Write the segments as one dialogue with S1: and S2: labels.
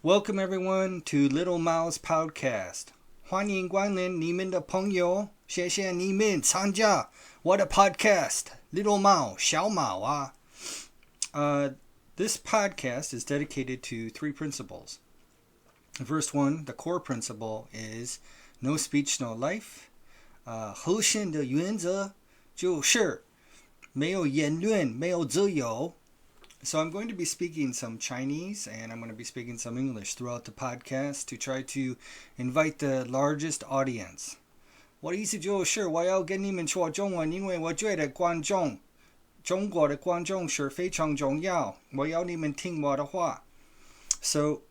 S1: Welcome everyone to Little Mao's podcast. 欢迎光临你们的朋友，谢谢你们参加我的 podcast. Little Mao, 小毛啊。This podcast is dedicated to three principles. The first one, the core principle, is no speech, no life. 核心的原则就是没有言论，没有自由。So I'm going to be speaking some Chinese and I'm going to be speaking some English throughout the podcast to try to invite the largest audience. 我的意思就是我要跟你们说中文，因为我觉得中国的观众是非常重要，我要你们听我的话。So,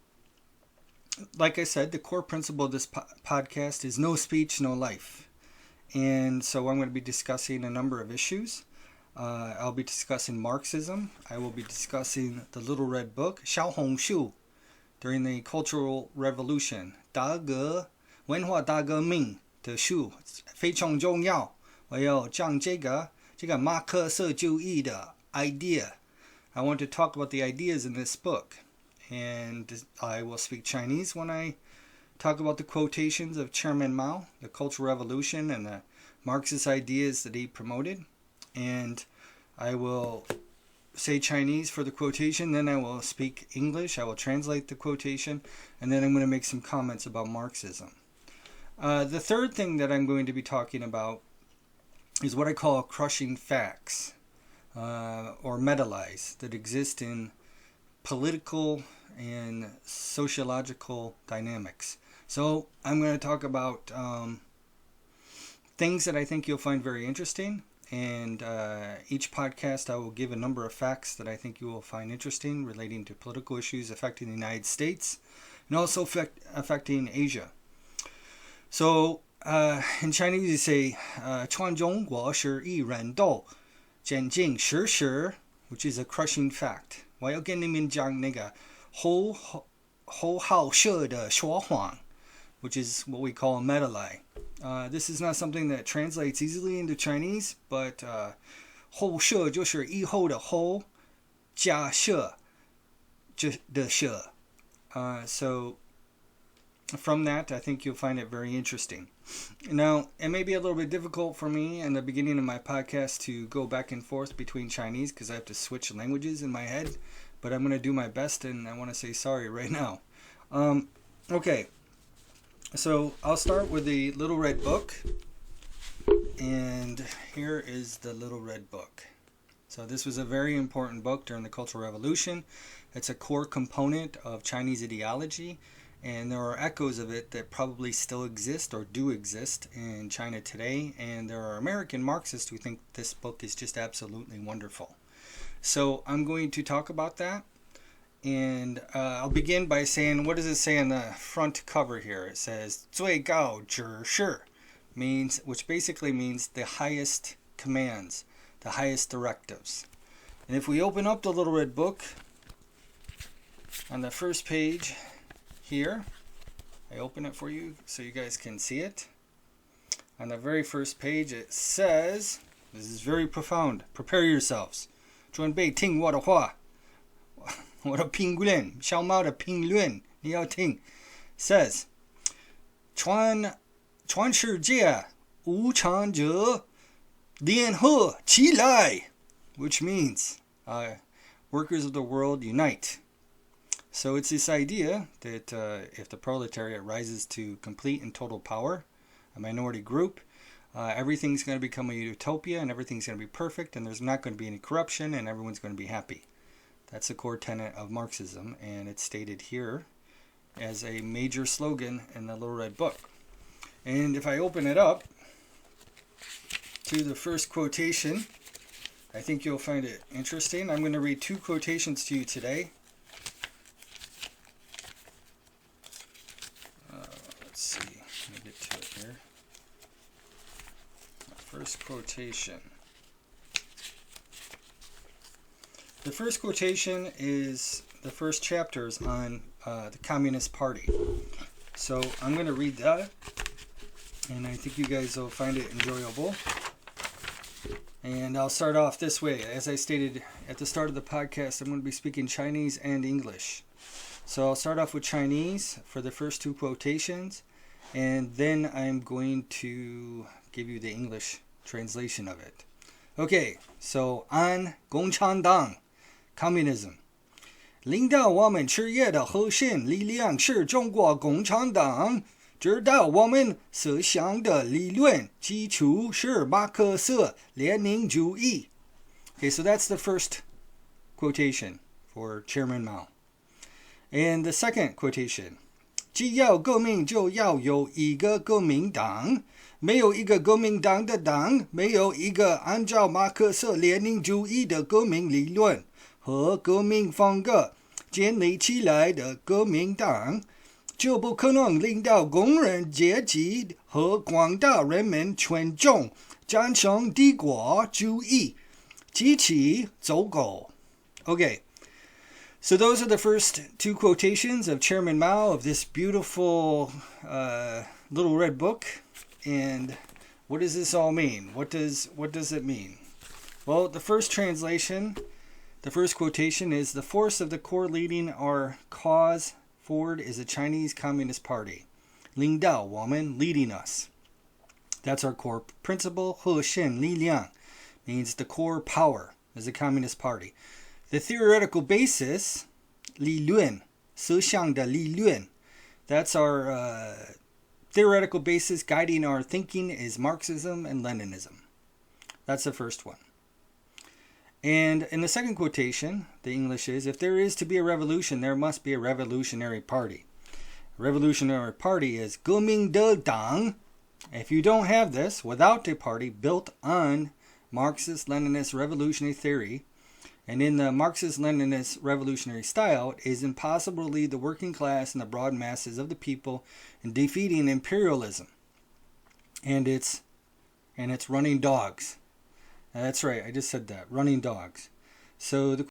S1: like I said, the core principle of this podcast is no speech, no life. And so I'm going to be discussing a number of issues. I'll be discussing Marxism. I will be discussing the Little Red Book, 小红书, during the Cultural Revolution. 文化大革命的书非常重要。我要讲这个马克思主义的 idea. I want to talk about the ideas in this book. And I will speak Chinese when I talk about the quotations of Chairman Mao, the Cultural Revolution, and the Marxist ideas that he promoted. And I will say Chinese for the quotation, then I will speak English, I will translate the quotation, and then I'm going to make some comments about Marxism. The third thing that I'm going to be talking about is what I call crushing facts, or meta-lies that exist in political and sociological dynamics. So I'm going to talk about things that I think you'll find very interesting. And each podcast I will give a number of facts that I think you will find interesting relating to political issues affecting the United States and also affecting Asia. So in Chinese you say 全中国是一人斗渐进实施 which is a crushing fact. 我要跟你们讲那个侯好色的说谎 which is what we call a meta-lie. This is not something that translates easily into Chinese, but 后色就是以后的后加色的色. So from that, I think you'll find it very interesting. Now, it may be a little bit difficult for me in the beginning of my podcast to go back and forth between Chinese because I have to switch languages in my head, but I'm going to do my best, and I want to say sorry right now. Okay. So I'll start with the Little Red Book, and here is the Little Red Book. So this was a very important book during the Cultural Revolution. It's a core component of Chinese ideology, and there are echoes of it that probably still exist or do exist in China today, and there are American Marxists who think this book is just absolutely wonderful. So I'm going to talk about that. And I'll begin by saying, what does it say on the front cover here? It says 最高指示, which basically means the highest commands, the highest directives. And if we open up the Little Red Book, on the first page here, I open it for you so you guys can see it. On the very first page it says, this is very profound, prepare yourselves. 准备听我的话。我的评论，小猫的评论，你要听。Says, 全世界无产者联合起来 which means workers of the world unite. So it's this idea that if the proletariat rises to complete and total power, a minority group, everything's going to become a utopia and everything's going to be perfect and there's not going to be any corruption and everyone's going to be happy. That's a core tenet of Marxism, and it's stated here as a major slogan in the Little Red Book. And if I open it up to the first quotation, I think you'll find it interesting. I'm going to read two quotations to you today. Let's see. Let me get to it here. First quotation. The first quotation is the first chapters on the Communist Party. So I'm going to read that, and I think you guys will find it enjoyable. And I'll start off this way. As I stated at the start of the podcast, I'm going to be speaking Chinese and English. So I'll start off with Chinese for the first two quotations, and then I'm going to give you the English translation of it. Okay, so on 共产党 communism. 领导我们事业的核心力量是中国共产党，知道我们思想的理论基础是马克思列宁主义. Okay, so that's the first quotation for Chairman Mao. And the second quotation. 既要革命就要有一个革命党，没有一个革命党的党，没有一个按照马克思列宁主义的革命理论和革命风格建立起来的革命党，就不可能领导工人阶级和广大人民群众战胜帝国主义，及其走狗。Okay. So those are the first two quotations of Chairman Mao of this beautiful little red book. And what does this all mean? What does it mean? Well, the first translation, the first quotation is, the force of the core leading our cause forward is the Chinese Communist Party. 领导我们 leading us. That's our core principle. 核心力量 means the core power is the Communist Party. The theoretical basis, 理论, 思想的理论, that's our theoretical basis guiding our thinking is Marxism and Leninism. That's the first one. And in the second quotation, the English is, if there is to be a revolution, there must be a revolutionary party. A revolutionary party is 革命的党. If you don't have this, without a party built on Marxist-Leninist revolutionary theory, and in the Marxist-Leninist revolutionary style, it is impossible to lead the working class and the broad masses of the people in defeating imperialism and its running dogs. That's right, I just said that, running dogs. So the